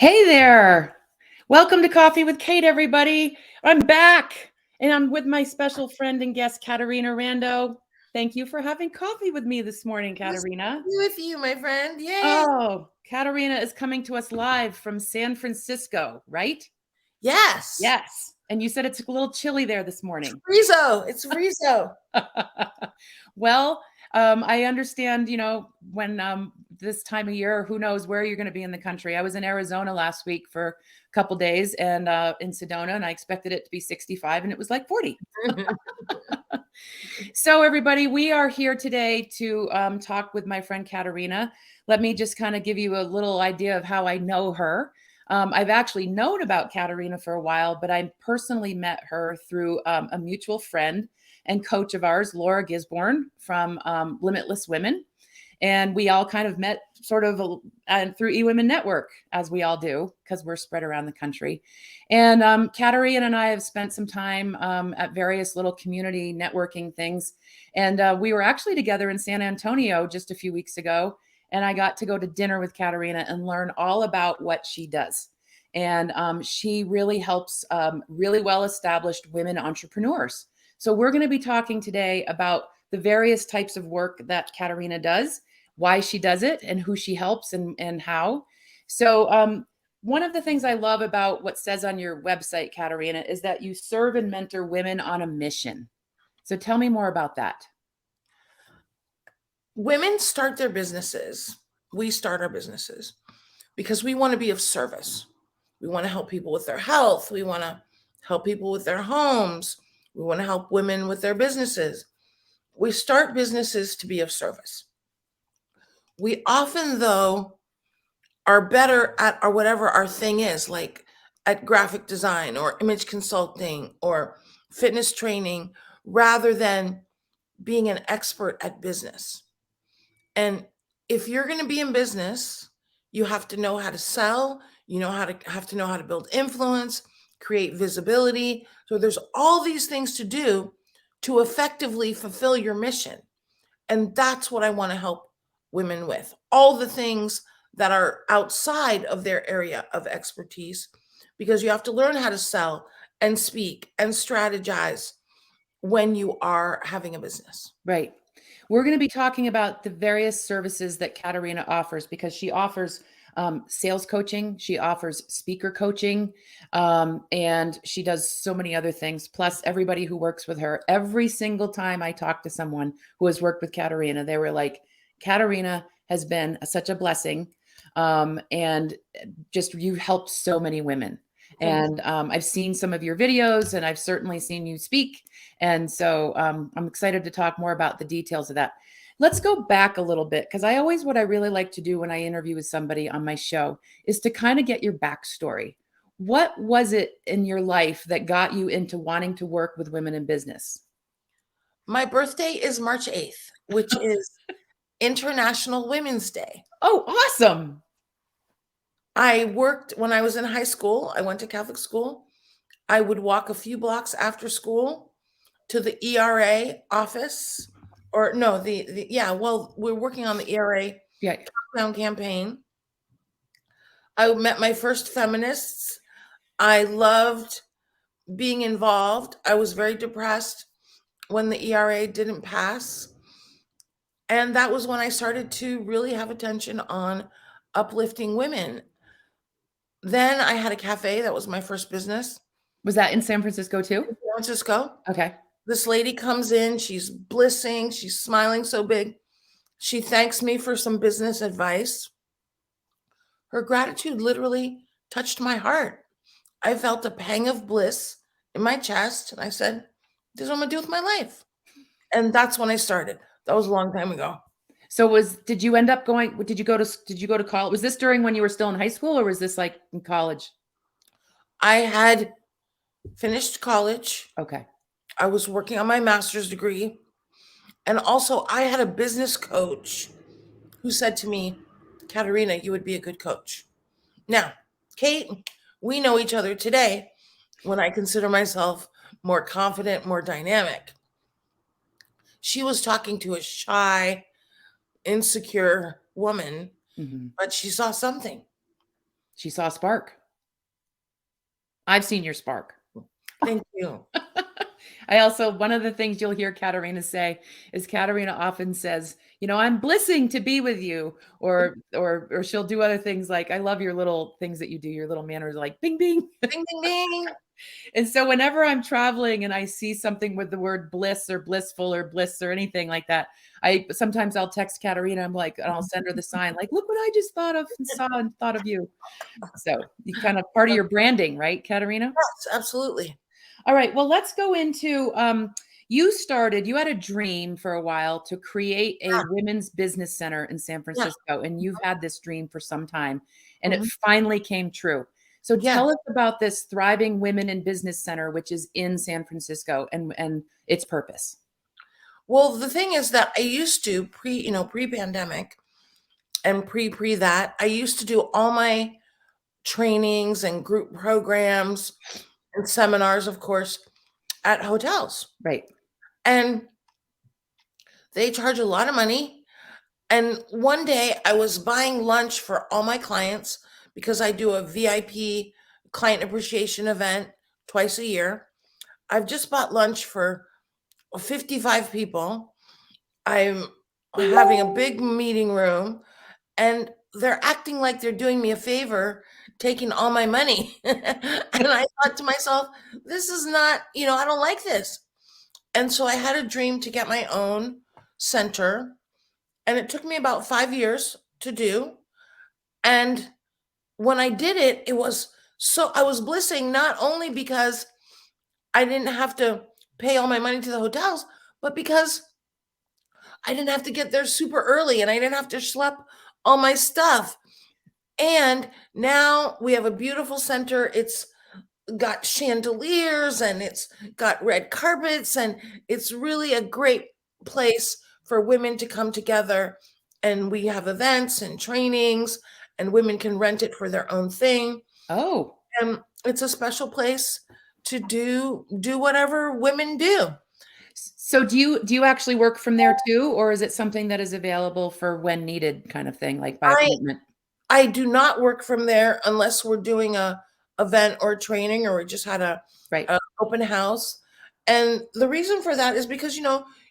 Hey there. Welcome to Coffee with Kate, everybody. I'm back and I'm with my special friend and guest, Caterina Rando. Thank you for having coffee with me this morning, Nice to Caterina. be with you, my friend. Yay. Oh, Caterina is coming to us live from San Francisco, right? Yes. Yes. And you said it's a little chilly there this morning. Rizzo. It's Rizzo. Well, I understand, when this time of year, who knows where you're going to be in the country. I was in Arizona last week for a couple days and in Sedona, and I expected it to be 65, and it was like 40. So, everybody, we are here today to talk with my friend Caterina. Let me just kind of give you a little idea of how I know her. I've actually known about Caterina for a while, but I personally met her through a mutual friend and coach of ours, Laura Gisborne from Limitless Women. And we all kind of met sort of through eWomen Network, as we all do, because we're spread around the country. And Caterina and I have spent some time at various little community networking things. And we were actually together in San Antonio just a few weeks ago. And I got to go to dinner with Caterina and learn all about what she does. And she really helps really well established women entrepreneurs. So we're going to be talking today about the various types of work that Caterina does, why she does it, and who she helps and how. So, one of the things I love about what says on your website, Caterina, is that you serve and mentor women on a mission. So tell me more about that. Women start their businesses. We start our businesses because we want to be of service. We want to help people with their health. We want to help people with their homes. We want to help women with their businesses. We start businesses to be of service. We often, though, are better at or whatever our thing is, like at graphic design or image consulting or fitness training, rather than being an expert at business. And if you're going to be in business, you have to know how to sell, have to know how to build influence, create visibility. So there's all these things to do to effectively fulfill your mission. And that's what I want to help women with. All the things that are outside of their area of expertise, because you have to learn how to sell and speak and strategize when you are having a business. Right. We're going to be talking about the various services that Caterina offers because she offers sales coaching, she offers speaker coaching, and she does so many other things. Plus, everybody who works with her, every single time I talk to someone who has worked with Caterina, they were like, Caterina has been such a blessing. And just you helped so many women. And I've seen some of your videos and I've certainly seen you speak. And so I'm excited to talk more about the details of that. Let's go back a little bit because what I really like to do when I interview with somebody on my show is to kind of get your backstory. What was it in your life that got you into wanting to work with women in business? My birthday is March 8th, which is International Women's Day. Oh, awesome. I worked when I was in high school. I went to Catholic school. I would walk a few blocks after school to the ERA office, or no, we're working on the ERA Yeah. countdown campaign. I met my first feminists. I loved being involved. I was very depressed when the ERA didn't pass. And that was when I started to really have attention on uplifting women. Then I had a cafe. That was my first business. Was that in San Francisco too? San Francisco. Okay. This lady comes in, she's blissing, she's smiling so big. She thanks me for some business advice. Her gratitude literally touched my heart. I felt a pang of bliss in my chest, and I said, this is what I'm gonna do with my life. And that's when I started. That was a long time ago. So did you end up going, did you go to college? Was this during when you were still in high school or was this like in college? I had finished college. Okay. I was working on my master's degree. And also, I had a business coach who said to me, Caterina, you would be a good coach. Now, Kate, we know each other today when I consider myself more confident, more dynamic. She was talking to a shy, insecure woman, but she saw something. She saw a spark. I've seen your spark. Thank you. I also, one of the things you'll hear Caterina say is Caterina often says, I'm blissing to be with you, or she'll do other things like, I love your little things that you do, your little manners, like bing bing. Ding, ding, ding. And so whenever I'm traveling and I see something with the word bliss or blissful or bliss or anything like that, sometimes I'll text Caterina, I'm like, and I'll send her the sign, like, look what I just thought of and saw and thought of you. So you kind of part of your branding, right, Caterina? Yes, absolutely. All right. Well, let's go into you had a dream for a while to create a women's business center in San Yeah. Francisco, and you've had this dream for some time, and it Mhm. finally came true. So Yeah. tell us about this Thriving Women in Business Center, which is in San Francisco, and its purpose. Well, the thing is that I used to pre-pandemic and pre that, I used to do all my trainings and group programs and seminars, of course, at hotels. Right. And they charge a lot of money. And one day I was buying lunch for all my clients because I do a VIP client appreciation event twice a year. I've just bought lunch for 55 people. I'm having a big meeting room and they're acting like they're doing me a favor, taking all my money. And I thought to myself, this is not, I don't like this. And so I had a dream to get my own center. And it took me about 5 years to do. And when I did it, I was blissing not only because I didn't have to pay all my money to the hotels, but because I didn't have to get there super early and I didn't have to schlep all my stuff. And now we have a beautiful center. It's got chandeliers and it's got red carpets, and it's really a great place for women to come together. And we have events and trainings, and women can rent it for their own thing. Oh. And it's a special place to do whatever women do. So do you actually work from there too, or is it something that is available for when needed kind of thing, like by I appointment? I do not work from there unless we're doing a event or training, or we just had Right. a open house. And the reason for that is because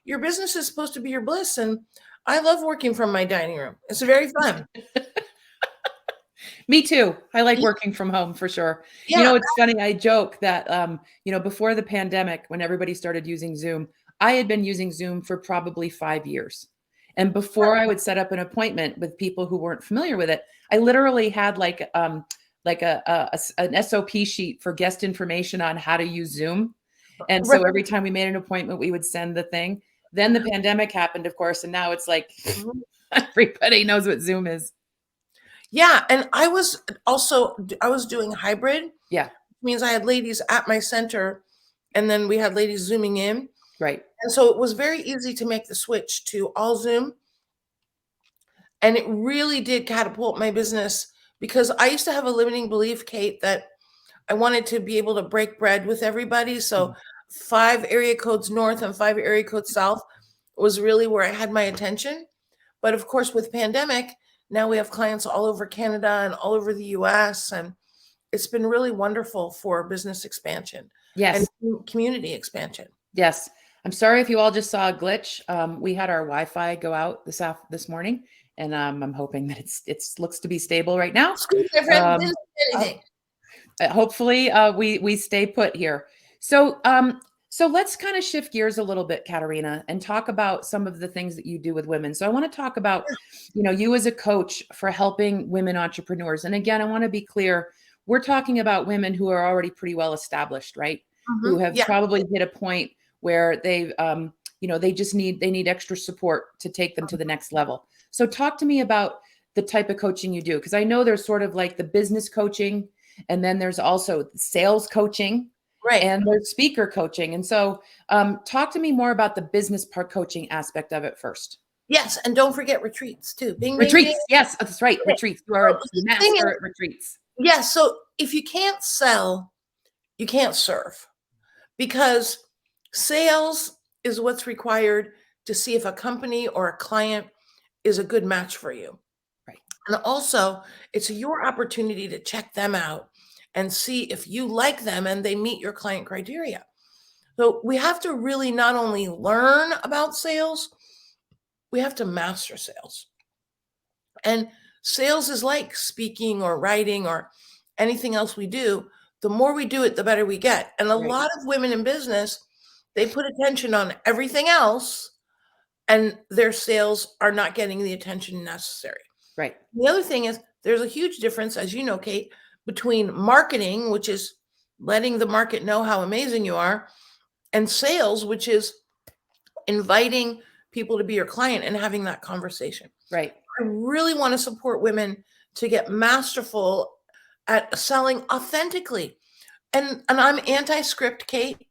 your business is supposed to be your bliss, and I love working from my dining room. It's very fun. Me too. I like working from home for sure. Yeah, It's funny. I joke that, before the pandemic, when everybody started using Zoom, I had been using Zoom for probably 5 years. And before I would set up an appointment with people who weren't familiar with it, I literally had like an SOP sheet for guest information on how to use Zoom. And right. so every time we made an appointment, we would send the thing. Then the pandemic happened, of course, and now it's like everybody knows what Zoom is. Yeah, and I was doing hybrid. Yeah, Which means I had ladies at my center, and then we had ladies zooming in. right. And so it was very easy to make the switch to all Zoom. And it really did catapult my business, because I used to have a limiting belief, Kate, that I wanted to be able to break bread with everybody. So 5 area codes north and 5 area codes south was really where I had my attention. But of course, with pandemic, now we have clients all over Canada and all over the US. And it's been really wonderful for business expansion and Yes. community expansion. Yes. I'm sorry if you all just saw a glitch. We had our Wi-Fi go out this morning, and I'm hoping that it's looks to be stable right now. Excuse me, my friend, didn't Um, say uh, anything. hopefully, we stay put here. So let's kind of shift gears a little bit, Caterina, and talk about some of the things that you do with women. So I want to talk about, you as a coach for helping women entrepreneurs. And again, I want to be clear, we're talking about women who are already pretty well established, right? Who have Yeah. probably hit a point where they need extra support to take them to the next level. So talk to me about the type of coaching you do, because I know there's sort of like the business coaching, and then there's also sales coaching, Right. and there's speaker coaching. And so talk to me more about the business part coaching aspect of it first. Yes. And don't forget retreats too. Bing, bing, bing. Retreats. Yes, that's right. Okay. Retreats. You are a So the thing master is, at retreats. yeah. So if you can't sell, you can't serve, because sales is what's required to see if a company or a client is a good match for you. Right. And also, it's your opportunity to check them out and see if you like them and they meet your client criteria. So we have to really not only learn about sales, we have to master sales. And sales is like speaking or writing or anything else we do. The more we do it, the better we get. And a Right. lot of women in business, they put attention on everything else, and their sales are not getting the attention necessary. Right. The other thing is there's a huge difference, as you know, Kate, between marketing, which is letting the market know how amazing you are, and sales, which is inviting people to be your client and having that conversation. Right. I really want to support women to get masterful at selling authentically. And I'm anti-script, Kate.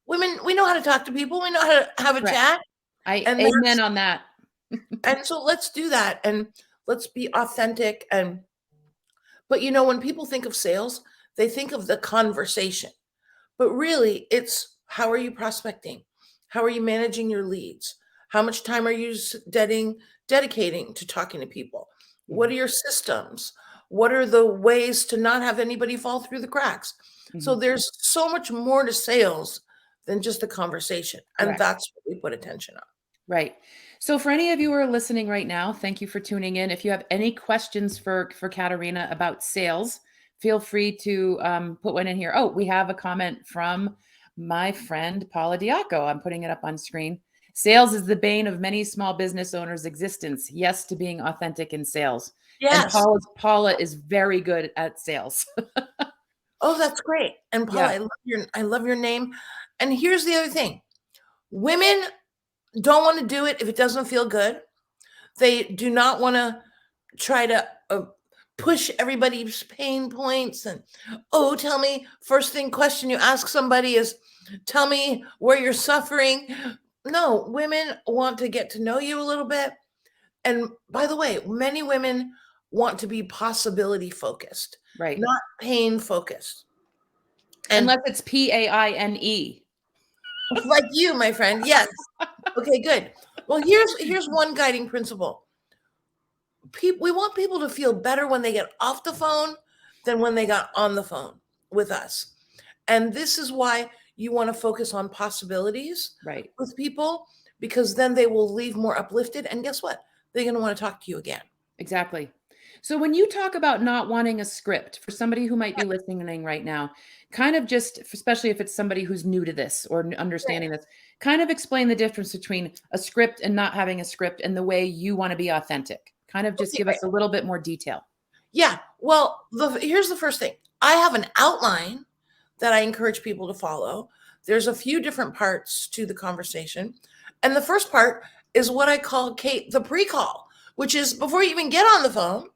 Women, we know how to talk to people. We know how to have a Correct. chat. I And amen on that. so let's do that and let's be authentic. But when people think of sales, they think of the conversation. But really, it's how are you prospecting? How are you managing your leads? How much time are you dedicating to talking to people? What are your systems? What are the ways to not have anybody fall through the cracks? So Mhm. there's so much more to sales than just a conversation. And Correct. that's what we put attention on. Right. So for any of you who are listening right now, thank you for tuning in. If you have any questions for Caterina about sales, feel free to put one in here. Oh, we have a comment from my friend Paula Diaco. I'm putting it up on screen. Sales is the bane of many small business owners' existence. Yes to being authentic in sales. And Yes. Paula is very good at sales. Oh, that's great. And Paula, Yeah. I love your name. And here's the other thing. Women don't want to do it if it doesn't feel good. They do not want to try to push everybody's pain points and tell me first thing question you ask somebody is tell me where you're suffering. No, women want to get to know you a little bit. And by the way, many women want to be possibility focused, Right. not pain focused. And Unless it's PAINE. like you, my friend, yes. Okay, good. Well, here's one guiding principle. We want people to feel better when they get off the phone than when they got on the phone with us. And this is why you want to focus on possibilities Right. with people, because then they will leave more uplifted. And guess what? They're going to want to talk to you again. Exactly. So when you talk about not wanting a script for somebody who might be listening right now, kind of just, especially if it's somebody who's new to this or understanding this, kind of explain the difference between a script and not having a script and the way you want to be authentic. Kind of just Okay, give us a little bit more detail. yeah. Well, here's the first thing. I have an outline that I encourage people to follow. There's a few different parts to the conversation. And the first part is what I call, Kate, the pre-call, which is before you even get on the phone,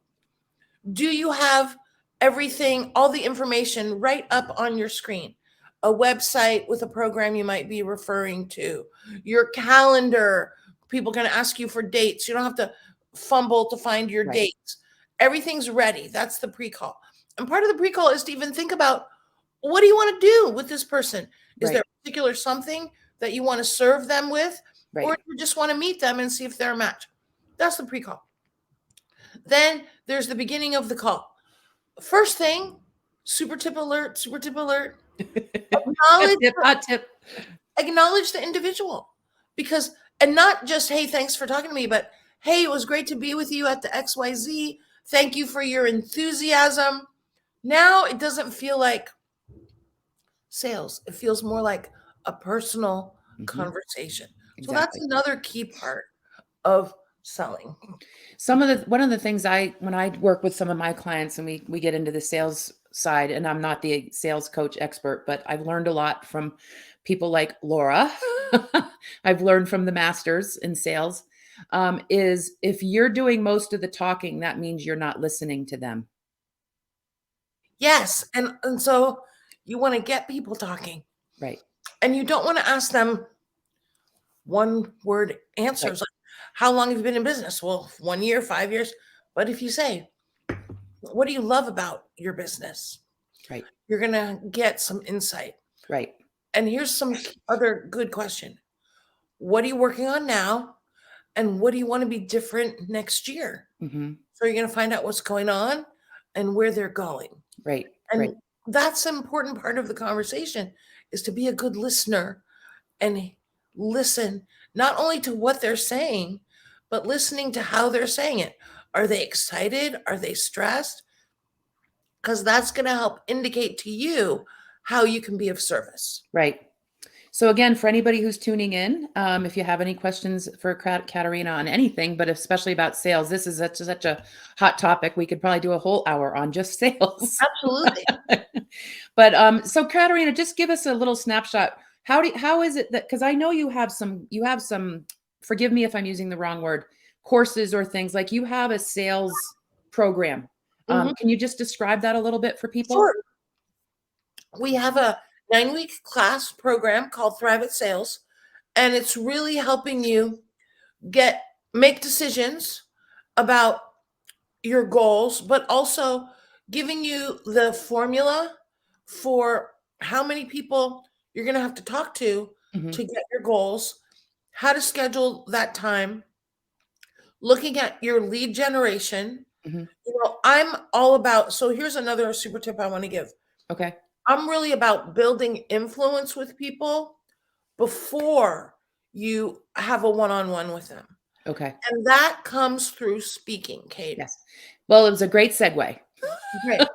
do you have everything, all the information right up on your screen? A website with a program you might be referring to, your calendar. People can ask you for dates. You don't have to fumble to find your Right. dates. Everything's ready. That's the pre-call. And part of the pre-call is to even think about, what do you want to do with this person? Is there Right. a particular something that you want to serve them with? Or Right. do you just want to meet them and see if they're a match? That's the pre-call. Then there's the beginning of the call. First thing, super tip alert, super tip alert. Hot Acknowledge, tip, hot tip. acknowledge the individual. Because, and not just, hey, thanks for talking to me, but hey, it was great to be with you at the XYZ. Thank you for your enthusiasm. Now it doesn't feel like sales, it feels more like a personal Mhm. conversation. So that's Exactly. another key part of selling. One of the things when I work with some of my clients and we get into the sales side, and I'm not the sales coach expert, but I've learned a lot from people like Laura. I've learned from the masters in sales. Is if you're doing most of the talking, that means you're not listening to them. Yes. And so you want to get people talking, Right. and you don't want to ask them one word Right. answers like, how long have you been in business? Well, 1 year, 5 years. But if you say, what do you love about your business? Right. You're going to get some insight. Right. And here's some other good question. What are you working on now? And what do you want to be different next year? Hmm. So you're going to find out what's going on and where they're going. Right. And Right. that's an important part of the conversation, is to be a good listener and listen not only to what they're saying, but listening to how they're saying it. Are they excited? Are they stressed? Because that's going to help indicate to you how you can be of service. Right. So again, for anybody who's tuning in, if you have any questions for Caterina on anything, but especially about sales, this is such a hot topic. We could probably do a whole hour on just sales. Absolutely. But so Caterina, just give us a little snapshot. How is it that, because I know you have some, forgive me if I'm using the wrong word, courses or things, like you have a sales program. Mhm. Can you just describe that a little bit for people? Sure. We have a 9-week class program called Thrive at Sales, and it's really helping you make decisions about your goals, but also giving you the formula for how many people you're going to have to talk to Mhm. get your goals, how to schedule that time, looking at your lead generation. Mhm. I'm all about, so here's another super tip I want to give. Okay. I'm really about building influence with people before you have a one-on-one with them. Okay. And that comes through speaking, Kate. Yes. Well, it was a great segue. Great.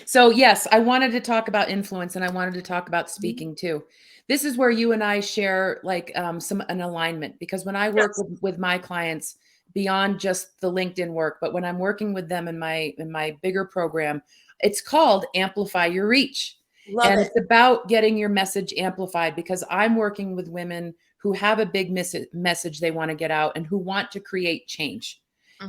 So yes, I wanted to talk about influence and I wanted to talk about Mhm. speaking too. This is where you and I share like an alignment, because when I work Yes. with my clients beyond just the LinkedIn work, but when I'm working with them in my bigger program, it's called Amplify Your Reach. Love And it. it's about getting your message amplified, because I'm working with women who have a big message they want to get out and who want to create change.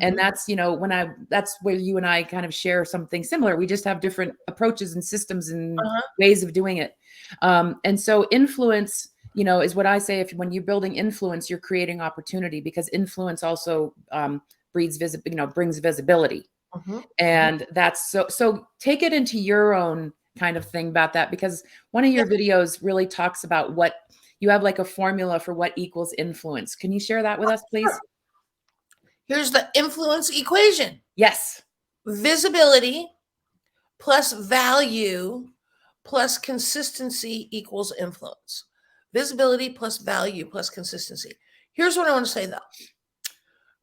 And Mhm. that's, that's where you and I kind of share something similar. We just have different approaches and systems and Uh-huh. ways of doing it. And so influence, is what I say. If when you're building influence, you're creating opportunity, because influence also brings visibility. Mhm. Mhm. And that's so take it into your own kind of thing about that, because one of Yeah, your videos really talks about what you have, like a formula for what equals influence. Can you share that with us, sure. please? Here's the influence equation. Yes. Visibility plus value plus consistency equals influence. Visibility plus value plus consistency. Here's what I want to say though.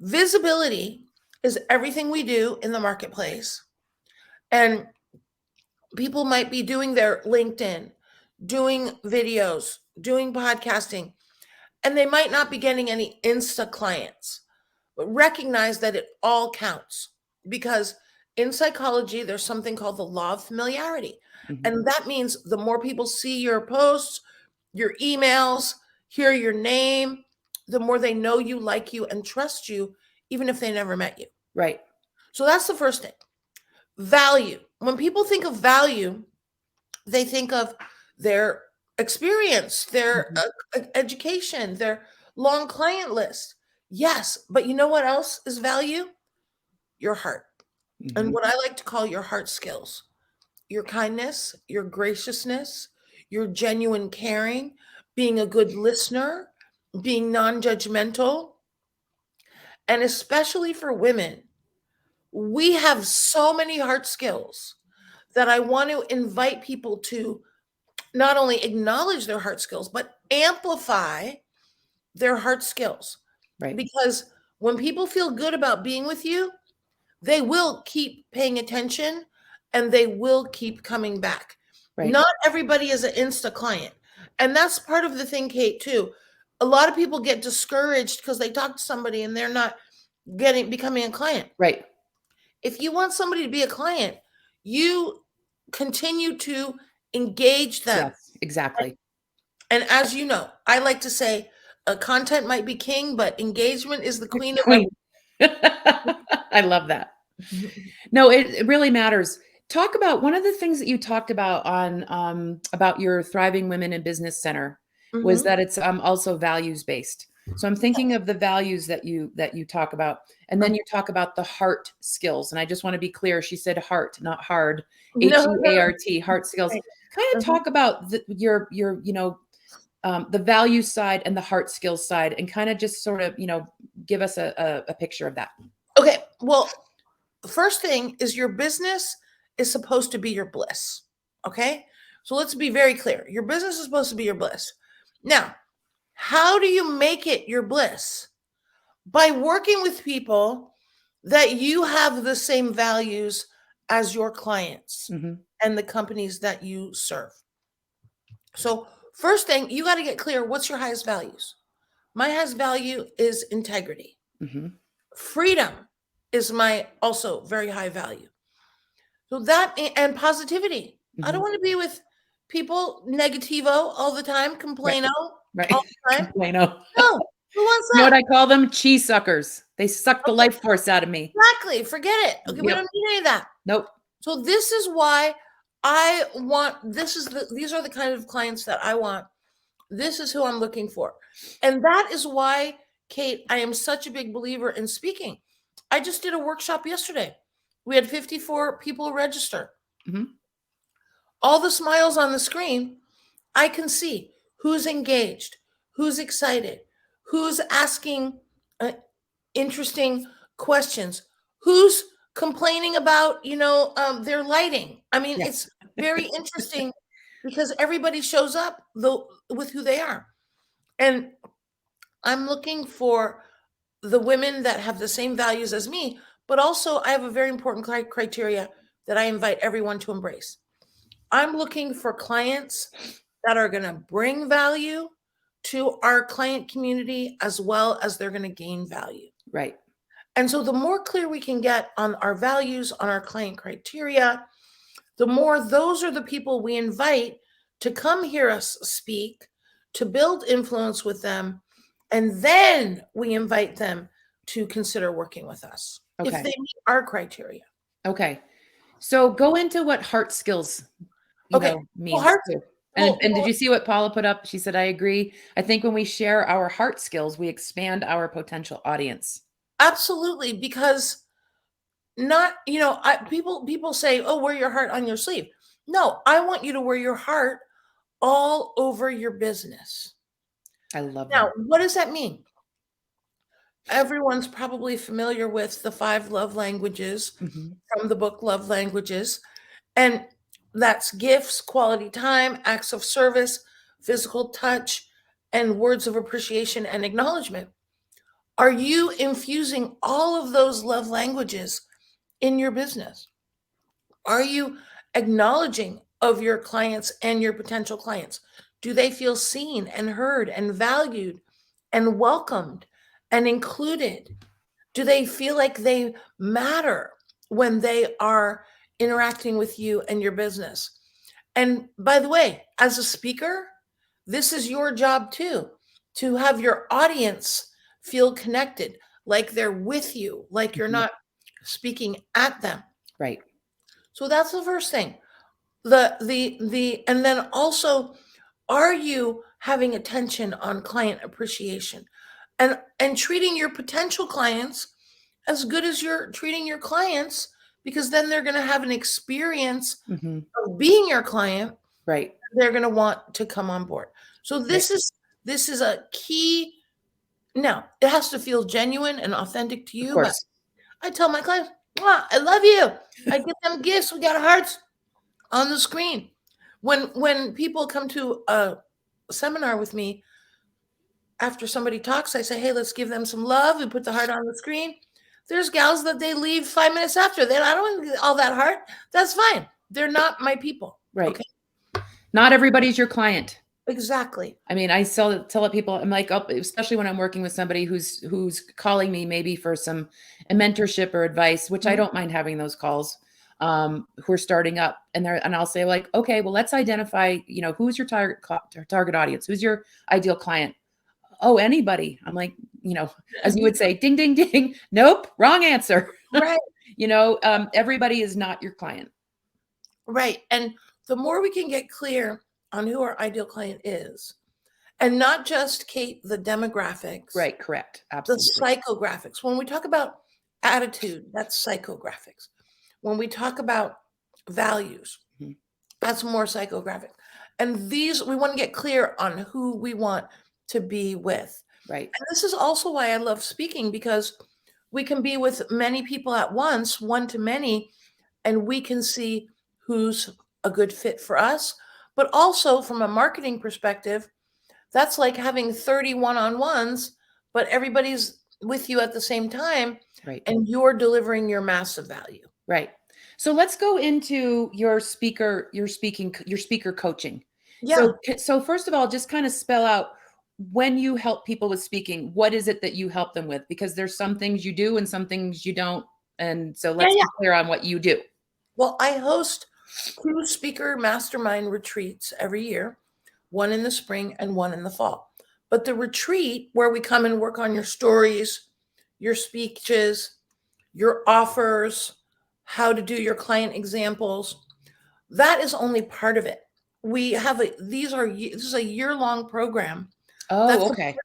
Visibility is everything we do in the marketplace. And people might be doing their LinkedIn, doing videos, doing podcasting, and they might not be getting any Insta clients. But recognize that it all counts, because in psychology, there's something called the law of familiarity. Mhm. And that means the more people see your posts, your emails, hear your name, the more they know you, like you, and trust you, even if they never met you. Right. So that's the first thing. Value. When people think of value, they think of their experience, their Mhm. education, their long client list. Yes, but you know what else is value? Your heart. And Mhm. what I like to call your heart skills: your kindness, your graciousness, your genuine caring, being a good listener, being non judgmental. And especially for women, we have so many heart skills that I want to invite people to not only acknowledge their heart skills, but amplify their heart skills. Right. Because when people feel good about being with you, they will keep paying attention and they will keep coming back. Right. Not everybody is an Insta client. And that's part of the thing, Kate, too. A lot of people get discouraged because they talk to somebody and they're not becoming a client. Right. If you want somebody to be a client, you continue to engage them. Yes, exactly. And as you know, I like to say, content might be king, but engagement is the queen of Queen. I love that. everything. No, it really matters. Talk about one of the things that you talked about on about your Thriving Women in Business Center was Mhm. that it's also values based. So I'm thinking of the values that you talk about, and then Um, you talk about the heart skills. And I just want to be clear. She said heart, not hard. no, no, HEART, heart skills. right. Kind of Mhm. talk about your the value side and the heart skills side, and kind of just sort of give us a picture of that. Okay, Well, the first thing is your business is supposed to be your bliss. Okay. So let's be very clear. Your business is supposed to be your bliss. Now, how do you make it your bliss? By working with people that you have the same values as your clients Mm-hmm. and the companies that you serve. So, first thing, you got to get clear what's your highest values? My highest value is integrity. Mm-hmm. Freedom is my also very high value. So that and positivity. I don't Mm-hmm. want to be with people negativo all the time, Right. complaino Right. all the time. Complaino. No, who wants You know what that? I call them? Cheese suckers. They suck the Okay, life force out of me. exactly. Forget it. Okay, we Yep. don't need any of that. Nope. So this is why I want these are the kind of clients that I want. This is who I'm looking for. And that is why, Kate, I am such a big believer in speaking. I just did a workshop yesterday. We had 54 people register. Mm-hmm. All the smiles on the screen, I can see who's engaged, who's excited, who's asking interesting questions, who's complaining about, their lighting. I mean, Yeah. it's very interesting because everybody shows up with who they are. And I'm looking for the women that have the same values as me, but also I have a very important criteria that I invite everyone to embrace. I'm looking for clients that are going to bring value to our client community as well as they're going to gain value. Right. And so the more clear we can get on our values, on our client criteria, the more those are the people we invite to come hear us speak, to build influence with them, and then we invite them to consider working with us if Okay. they meet our criteria. Okay. So go into what heart skills, Okay. Well, means heart, too. And well, and did well, you see what Paula put up? She said, I agree. I think when we share our heart skills, we expand our potential audience. absolutely, because not, people say, "Oh, wear your heart on your sleeve." No, I want you to wear your heart all over your business. I love Now, that. what does that mean? Everyone's probably familiar with the 5 love languages Mhm. from the book Love Languages, and that's gifts, quality time, acts of service, physical touch, and words of appreciation and acknowledgement. Are you infusing all of those love languages in your business? Are you acknowledging of your clients and your potential clients? Do they feel seen and heard and valued and welcomed and included? Do they feel like they matter when they are interacting with you and your business? And by the way, as a speaker, this is your job too, to have your audience feel connected, like they're with you, like you're Mhm. not speaking at them. Right. So that's the first thing. And then also, are you having attention on client appreciation and treating your potential clients as good as you're treating your clients, because then they're going to have an experience Mhm. of being your client. Right. They're going to want to come on board. So Right. this is a key. Now, it has to feel genuine and authentic to Of you, but course. I tell my clients, "Mwah, I love you." I give them gifts. We got hearts on the screen. When people come to a seminar with me, after somebody talks, I say, "Hey, let's give them some love." We put the heart on the screen. There's gals that they leave 5 minutes after. They I don't want all that heart. That's fine. They're not my people. Right. Okay. Not everybody's your client. Exactly. I mean, I tell people, I'm like, oh, especially when I'm working with somebody who's calling me maybe for a mentorship or advice, which I Mhm. don't mind having those calls, who are starting up, and I'll say like, okay, well, let's identify, who's your target audience, who's your ideal client. Oh, anybody. I'm like, as you would say, ding, ding, ding. Nope, wrong answer. Right. Everybody is not your client. Right. And the more we can get clear on who our ideal client is, and not just, Kate, the demographics, Right. Correct. the Absolutely. psychographics. When we talk about attitude, that's psychographics. When we talk about values, Mhm. that's more psychographic. And we want to get clear on who we want to be with. Right. And this is also why I love speaking, because We can be with many people at once, one to many, and we can see who's a good fit for us. But also from a marketing perspective, that's like having 30 one-on-ones, but everybody's with you at the same time Right. and you're delivering your massive value. Right. So let's go into your speaker coaching. Yeah. So first of all, just kind of spell out when you help people with speaking, what is it that you help them with? Because there's some things you do and some things you don't. And so Yeah, let's yeah. be clear on what you do. Well, I host 2 speaker mastermind retreats every year, one in the spring and one in the fall. But the retreat where we come and work on your stories, your speeches, your offers, how to do your client examples, that is only part of it. We have this is a year-long program that Oh, okay.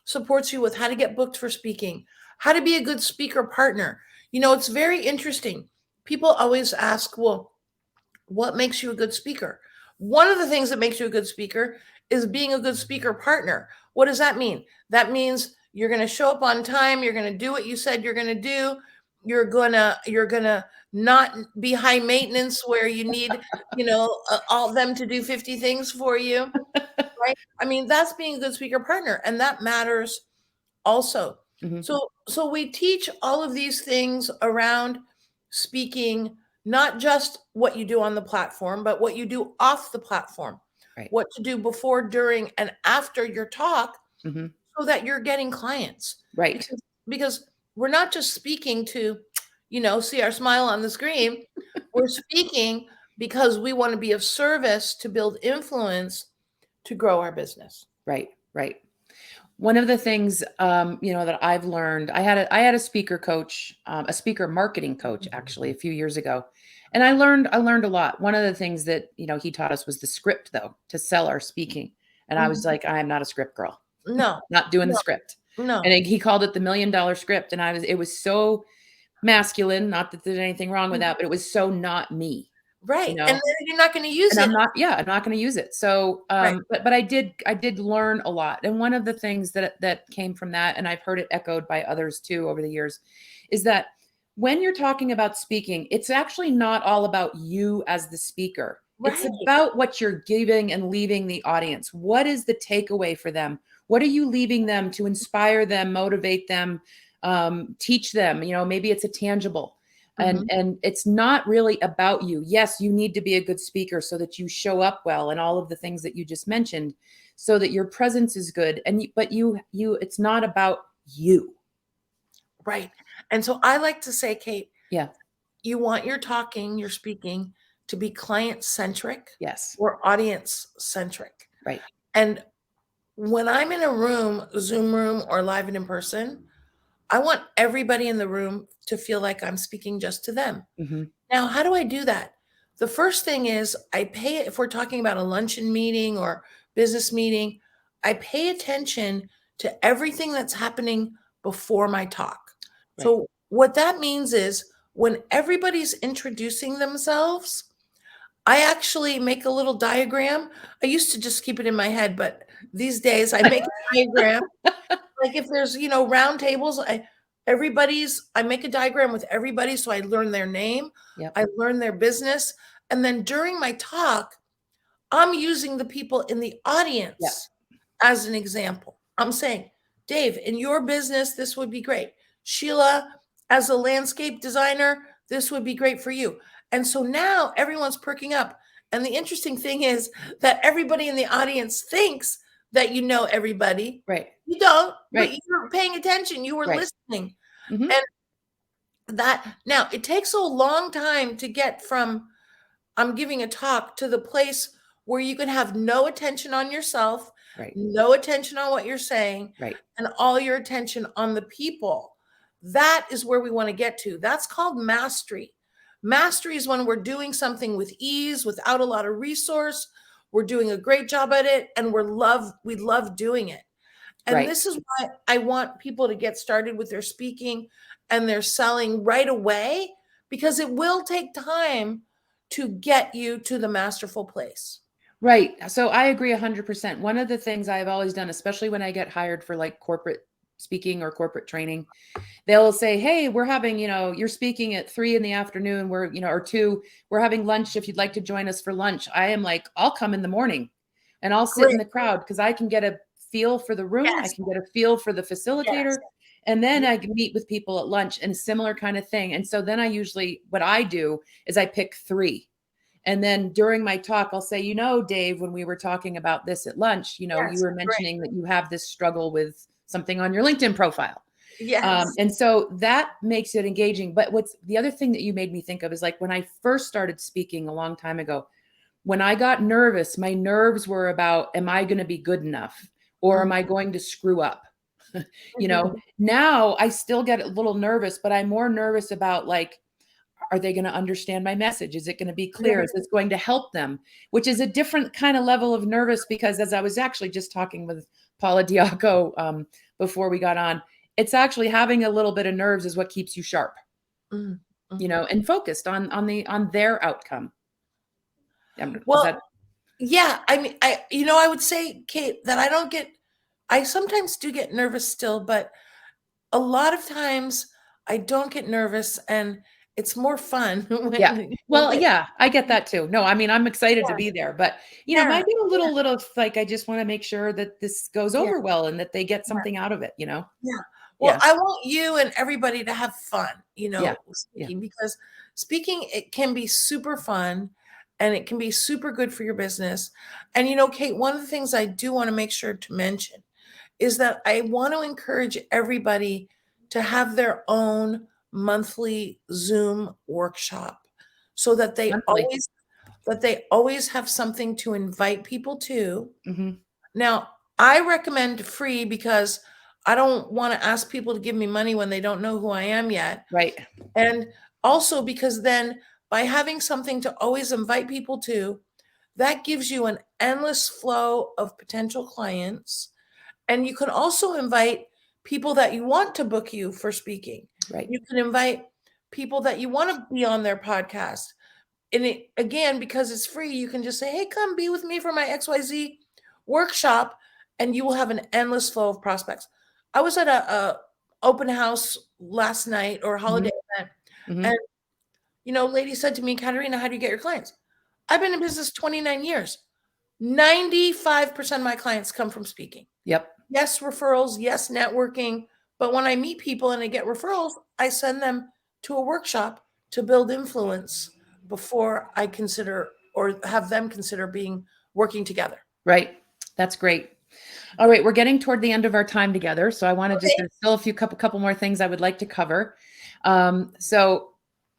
supports you with how to get booked for speaking, how to be a good speaker partner. You know, it's very interesting. People always ask, well, what makes you a good speaker? One of the things that makes you a good speaker is being a good speaker partner. What does that mean? That means you're going to show up on time, you're going to do what you said you're going to do. You're going to not be high maintenance where you need, all them to do 50 things for you, right? I mean, that's being a good speaker partner and that matters also. Mhm. So we teach all of these things around speaking, not just what you do on the platform, but what you do off the platform, Right. what to do before, during, and after your talk Mhm. so that you're getting clients. Right. Because we're not just speaking to, see our smile on the screen. We're speaking because we want to be of service to build influence to grow our business. Right. Right. One of the things, that I've learned, I had a speaker coach, a speaker marketing coach, actually, a few years ago, and I learned a lot. One of the things that he taught us was the script, though, to sell our speaking. And I was Mhm. like, I am not a script girl, No, not doing the no, script. And no. he called it the $1 million script, and it was so masculine. Not that there's anything wrong with that, but it was so not me, you Right, and know. then you're not gonna use And it. I'm not gonna use it. So, Right. but I did learn a lot. And one of the things that came from that, and I've heard it echoed by others too over the years, is that when you're talking about speaking, it's actually not all about you as the speaker. It's Right. about what you're giving and leaving the audience. What is the takeaway for them? What are you leaving them to inspire them, motivate them, teach them? Maybe it's a tangible. and Mhm. and it's not really about you. Yes, you need to be a good speaker so that you show up well and all of the things that you just mentioned, so that your presence is good, but it's not about you. Right, and so I like to say, Kate, Yeah. you want your speaking to be client-centric Yes. or audience-centric, Right. and when I'm in a room, Zoom room or live and in person, I want everybody in the room to feel like I'm speaking just to them. Hmm. Now, how do I do that? The first thing is if we're talking about a luncheon meeting or business meeting, I pay attention to everything that's happening before my talk. Right. So, what that means is when everybody's introducing themselves, I actually make a little diagram. I used to just keep it in my head, but these days I make a diagram. Like if there's, round tables, I make a diagram with everybody so I learn their name, Yep. I learn their business, and then during my talk, I'm using the people in the Yep. audience as an example. I'm saying, "Dave, in your business, this would be great. Sheila, as a landscape designer, this would be great for you." And so now everyone's perking up. And the interesting thing is that everybody in the audience thinks that you know everybody. Right. You don't, but Right. you were paying attention, you were Right. listening. Hmm. And that now it takes a long time to get from I'm giving a talk to the place where you can have no attention on yourself, Right. no attention on what you're saying, Right. and all your attention on the people. That is where we want to get to. That's called mastery. Mastery is when we're doing something with ease, without a lot of resource. We're doing a great job at it, and we love doing it. And Right. this is why I want people to get started with their speaking and their selling right away, because it will take time to get you to the masterful place. Right. So I agree 100%. One of the things I've always done, especially when I get hired for like corporate speaking or corporate training, they'll say, hey, we're having, you're speaking at 3 in the afternoon, we're, or 2, we're having lunch if you'd like to join us for lunch. I am like, I'll come in the morning and I'll sit in Great. the crowd because I can get a feel for the room, I Yes. can get a feel for the Yes. facilitator, and then I can meet with people at lunch and a similar kind of thing. And so then I usually, what I do is I pick 3. And then during my talk, I'll say, Dave, when we were talking about this at lunch, you Yes. were Great. mentioning that you have this struggle with something on your LinkedIn profile. Yes. And so that makes it engaging. But what's the other thing that you made me think of is like when I first started speaking a long time ago, when I got nervous, my nerves were about, am I going to be good enough? Or am I going to screw up? Now I still get a little nervous, but I'm more nervous about like, are they going to understand my message? Is it going to be clear? Is this going to help them? Which is a different kind of level of nervous, because as I was actually just talking with Paula Diaco before we got on, it's actually having a little bit of nerves is what keeps you sharp, and focused on their outcome. Well, yeah, I mean, I would say, Kate, that I sometimes do get nervous still, but a lot of times I don't get nervous, and it's more fun when Yeah. Well, get, yeah, I get that too. No, I mean, I'm excited to be there, but yeah, might get a little like, I just want to make sure that this goes yeah, over well and that they get yeah, something out of it, yeah. Well, Yeah. I want you and everybody to have fun, Yeah. Yeah. speaking, because speaking, it can be super fun and it can be super good for your business. And, Kate, one of the things I do want to make sure to mention is that I want to encourage everybody to have their own monthly Zoom workshop so that Monthly. they always have something to invite people to. Mhm. Now, I recommend free because I don't want to ask people to give me money when they don't know who I am yet. Right. And also because then by having something to always invite people to, that gives you an endless flow of potential clients. And you can also invite people that you want to book you for speaking. Right. You can invite people that you want to be on their podcast. And again, because it's free, you can just say, hey, come be with me for my XYZ workshop, and you will have an endless flow of prospects. I was at a open house last night, or a holiday event, Mhm. and lady said to me, Caterina, how do you get your clients? I've been in business 29 years. 95% of my clients come from speaking. Yep. Yes, referrals, yes, networking. But when I meet people and I get referrals, I send them to a workshop to build influence before I consider or have them consider working together. Right. That's great. All right, we're getting toward the end of our time together, so I want to Okay. there's still a couple more things I would like to cover. So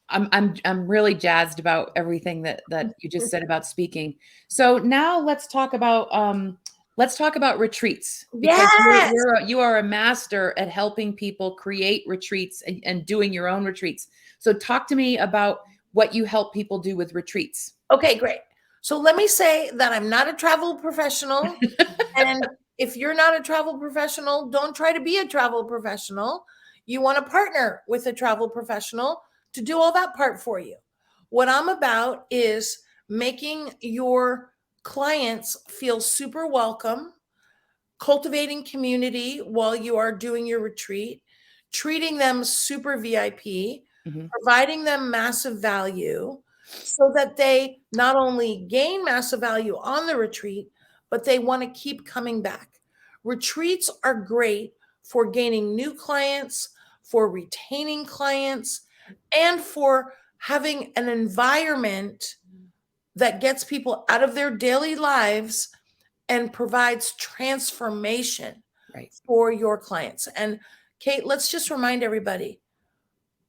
I'm really jazzed about everything that you just said about speaking. So now let's talk about retreats, because Yes. you are a master at helping people create retreats and doing your own retreats. So talk to me about what you help people do with retreats. Okay, great. So let me say that I'm not a travel professional. And if you're not a travel professional, don't try to be a travel professional. You want to partner with a travel professional to do all that part for you. What I'm about is making your clients feel super welcome, cultivating community while you are doing your retreat, treating them super VIP, Mhm. providing them massive value so that they not only gain massive value on the retreat, but they want to keep coming back. Retreats are great for gaining new clients, for retaining clients, and for having an environment that gets people out of their daily lives and provides transformation Right. for your clients. And Kate, let's just remind everybody,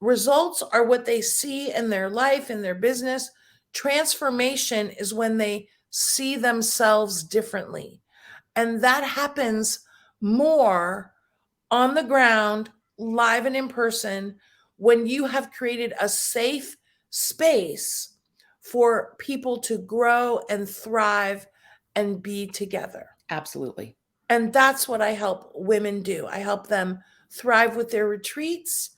results are what they see in their life, in their business. Transformation is when they see themselves differently. And that happens more on the ground, live and in person, when you have created a safe space for people to grow and thrive and be together. Absolutely. And that's what I help women do. I help them thrive with their retreats,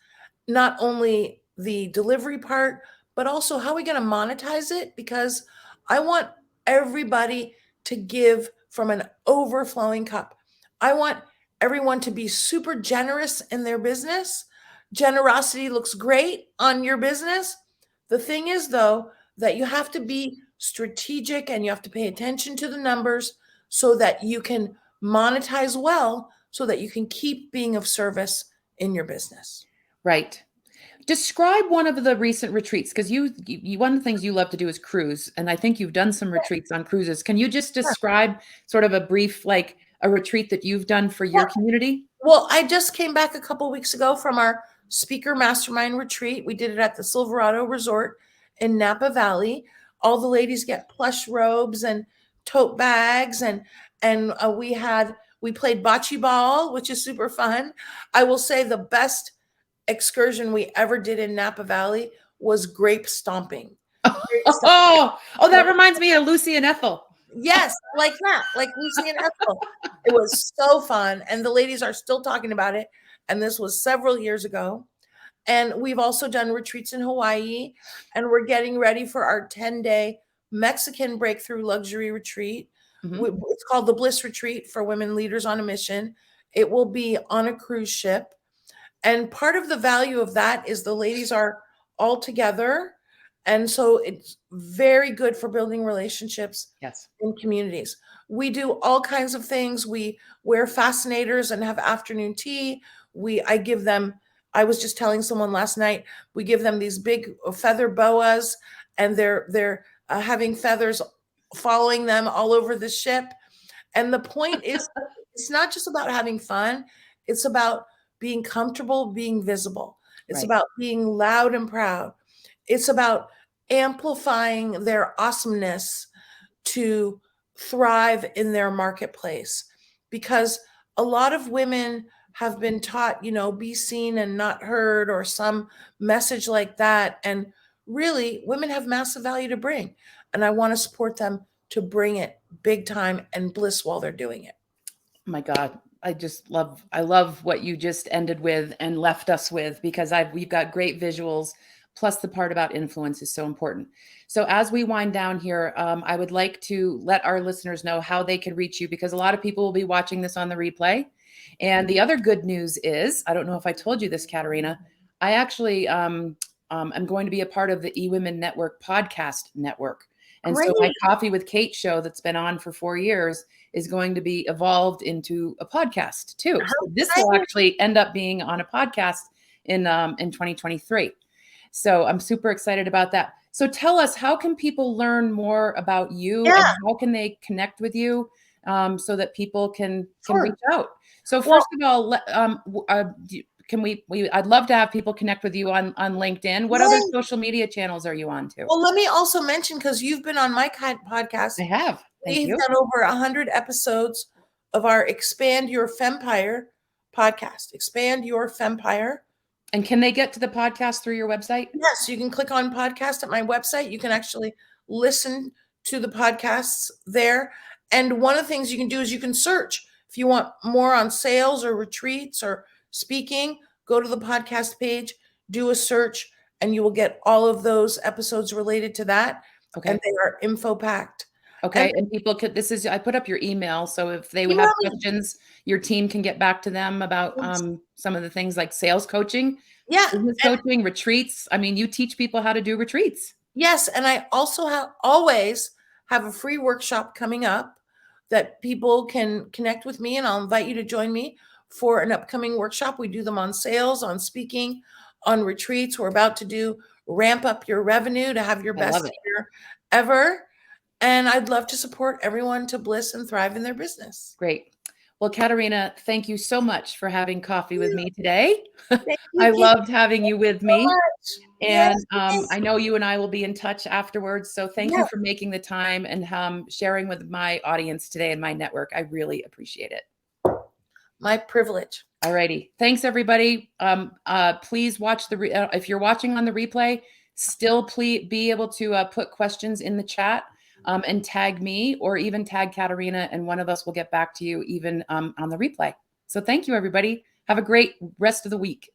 not only the delivery part, but also how are we going to monetize it? Because I want everybody to give from an overflowing cup. I want everyone to be super generous in their business. Generosity looks great on your business. The thing is, though, that you have to be strategic and you have to pay attention to the numbers so that you can monetize well, so that you can keep being of service in your business. Right. Describe one of the recent retreats, because you one of the things you love to do is cruise, and I think you've done some retreats on cruises. Can you just describe sort of a brief, like a retreat that you've done for your community? Well, I just came back a couple weeks ago from our speaker mastermind retreat. We did it at the Silverado Resort in Napa Valley. All the ladies get plush robes and tote bags, and we played bocce ball, which is super fun. I will say the best excursion we ever did in Napa Valley was grape stomping. Grape stomping. That reminds me of Lucy and Ethel. Yes, like that, like Lucy and Ethel. It was so fun, and the ladies are still talking about it. And this was several years ago. And we've also done retreats in Hawaii, and we're getting ready for our 10-day Mexican breakthrough luxury retreat. It's called the Bliss Retreat for Women Leaders on a Mission. It will be on a cruise ship. And part of the value of that is the ladies are all together. And so it's very good for building relationships in communities. We do all kinds of things. We wear fascinators and have afternoon tea. I was just telling someone last night, we give them these big feather boas, and they're having feathers following them all over the ship. And the point is, it's not just about having fun. It's about being comfortable, being visible. It's about being loud and proud. It's about amplifying their awesomeness to thrive in their marketplace. Because a lot of women have been taught, be seen and not heard, or some message like that. And really, women have massive value to bring. And I want to support them to bring it big time and bliss while they're doing it. Oh my God. I love what you just ended with and left us with, because we've got great visuals, plus the part about influence is so important. So as we wind down here, I would like to let our listeners know how they can reach you, because a lot of people will be watching this on the replay. And the other good news is, I don't know if I told you this, Caterina, I actually am going to be a part of the eWomen Network podcast network. And so my Coffee with Kate show that's been on for 4 years is going to be evolved into a podcast too. So this will actually end up being on a podcast in 2023. So I'm super excited about that. So tell us, how can people learn more about you, and how can they connect with you, so that people can reach out? So first of all, I'd love to have people connect with you on LinkedIn. What other social media channels are you on too? Well, let me also mention, because you've been on my podcast. I have. We've done over 100 episodes of our Expand Your Fempire podcast. Expand Your Fempire. And can they get to the podcast through your website? Yes, you can click on podcast at my website. You can actually listen to the podcasts there. And one of the things you can do is you can search. If you want more on sales or retreats or speaking, go to the podcast page, do a search, and you will get all of those episodes related to that. Okay. And they are info packed. Okay. And people could, I put up your email. So if they would have questions, your team can get back to them about some of the things like sales coaching, business coaching, retreats. I mean, you teach people how to do retreats. Yes. And I also always have a free workshop coming up that people can connect with me, and I'll invite you to join me for an upcoming workshop. We do them on sales, on speaking, on retreats. We're about to do Ramp Up Your Revenue to have your best year ever. And I'd love to support everyone to bliss and thrive in their business. Great. Well, Caterina, thank you so much for having coffee with me today. I loved having you with me. And I know you and I will be in touch afterwards. So thank you for making the time and sharing with my audience today and my network. I really appreciate it. My privilege. All righty. Thanks, everybody. Please watch if you're watching on the replay, still please be able to put questions in the chat. And tag me, or even tag Caterina, and one of us will get back to you even on the replay. So thank you, everybody. Have a great rest of the week.